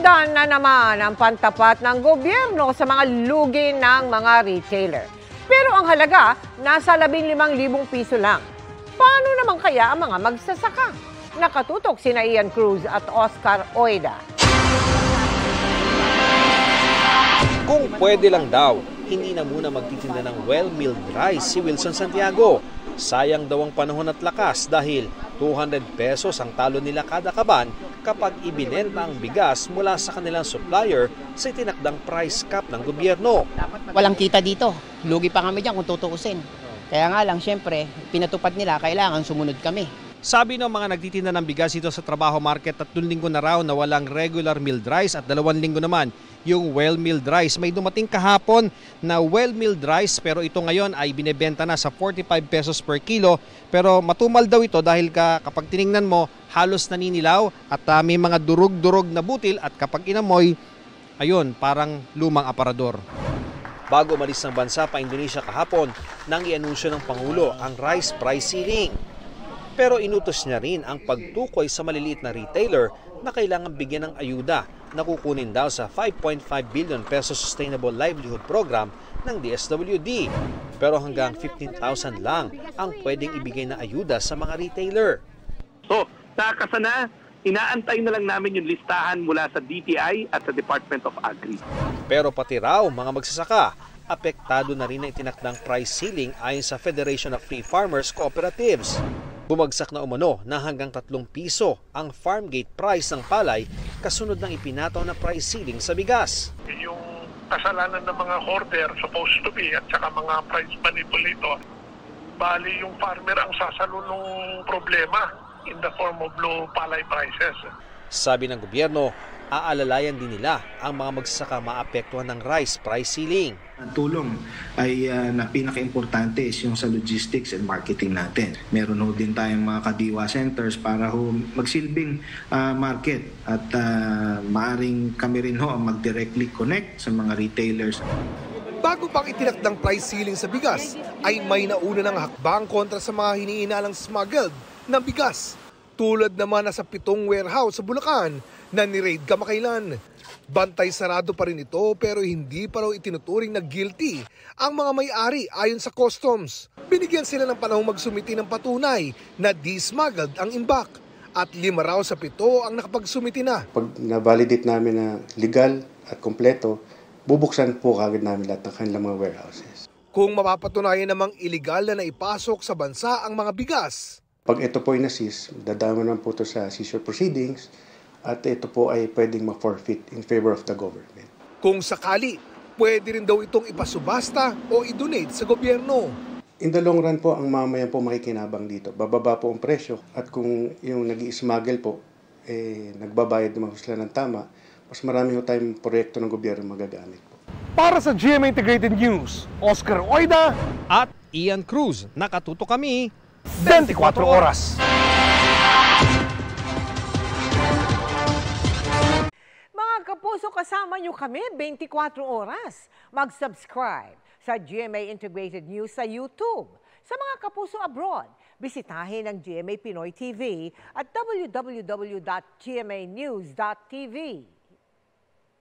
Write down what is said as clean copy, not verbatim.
Ayuda na naman ang pantapat ng gobyerno sa mga lugi ng mga retailer. Pero ang halaga, nasa 15,000 piso lang. Paano naman kaya ang mga magsasaka? Nakatutok sina Ian Cruz at Oscar Oida. Kung pwede lang daw, hindi na muna magtitinda ng well-milled rice si Wilson Santiago. Sayang daw ang panahon at lakas dahil 200 pesos ang talo nila kada kaban kapag ibinenta ang bigas mula sa kanilang supplier sa itinakdang price cap ng gobyerno. Walang kita dito. Lugi pa kami dyan kung tutuusin. Kaya nga lang, syempre, pinatupad nila, kailangan sumunod kami. Sabi ng mga nagtitinda ng bigas dito sa Trabaho Market, 3 linggo na raw na walang regular milled rice at 2 linggo naman yung well-milled rice. May dumating kahapon na well-milled rice pero ito ngayon ay binebenta na sa 45 pesos per kilo. Pero matumal daw ito dahil kapag tiningnan mo halos naninilaw at may mga durog-durog na butil at kapag inamoy, ayun, parang lumang aparador. Bago umalis ng bansa pa Indonesia kahapon, nang i-anunsyo ng Pangulo ang rice price ceiling. Pero inutos niya rin ang pagtukoy sa maliliit na retailer na kailangan bigyan ng ayuda na kukunin daw sa 5.5 billion peso Sustainable Livelihood Program ng DSWD. Pero hanggang 15,000 lang ang pwedeng ibigay na ayuda sa mga retailer. So, nakakasana, inaantay na lang namin yung listahan mula sa DTI at sa Department of Agri. Pero pati raw mga magsasaka, apektado na rin ang itinakdang price ceiling ayon sa Federation of Free Farmers Cooperatives. Bumagsak na umano na hanggang 3 piso ang farm gate price ng palay kasunod ng ipinataw na price ceiling sa bigas. Yung kasalanan ng mga hoarder supposed to be at saka mga price manipulator, bali yung farmer ang sasalo ng problema in the form of low palay prices. Sabi ng gobyerno, aalalayan din nila ang mga magsasaka maapektuhan ng rice price ceiling. Ang tulong ay na pinaka-importante is yung sa logistics and marketing natin. Meron ho din tayong mga kadiwa centers para ho magsilbing market at maaring kami rin ho ang mag-directly connect sa mga retailers. Bago pang itinakdang price ceiling sa bigas, ay may nauna ng hakbang kontra sa mga hiniinalang smuggled na bigas. Tulad naman na sa 7 warehouse sa Bulacan na ni-raid kamakailan. Bantay sarado pa rin ito pero hindi pa raw itinuturing na guilty ang mga may-ari ayon sa customs. Binigyan sila ng panahong magsumiti ng patunay na di-smuggled ang imbak at 5 raw sa 7 ang nakapagsumiti na. Pag na-validate namin na legal at kompleto, bubuksan po kagad namin lahat ng kanilang mga warehouses. Kung mapapatunayan namang illegal na naipasok sa bansa ang mga bigas, pag ito po ay na-seize, dadama naman po ito sa seizure proceedings at ito po ay pwedeng ma-forfeit in favor of the government. Kung sakali, pwede rin daw itong ipasubasta o i-donate sa gobyerno. In the long run po, ang mamayan po makikinabang dito. Bababa po ang presyo at kung yung nag-i-smuggle po, nagbabayad naman sila ng tama, mas marami po tayong proyekto ng gobyerno magagamit po. Para sa GMA Integrated News, Oscar Oida at Ian Cruz, nakatuto kami 24 oras. Mga kapuso, kasama nyo kami 24 oras. Mag-subscribe sa GMA Integrated News sa YouTube. Sa mga kapuso abroad, bisitahin ang GMA Pinoy TV at www.gmanews.tv.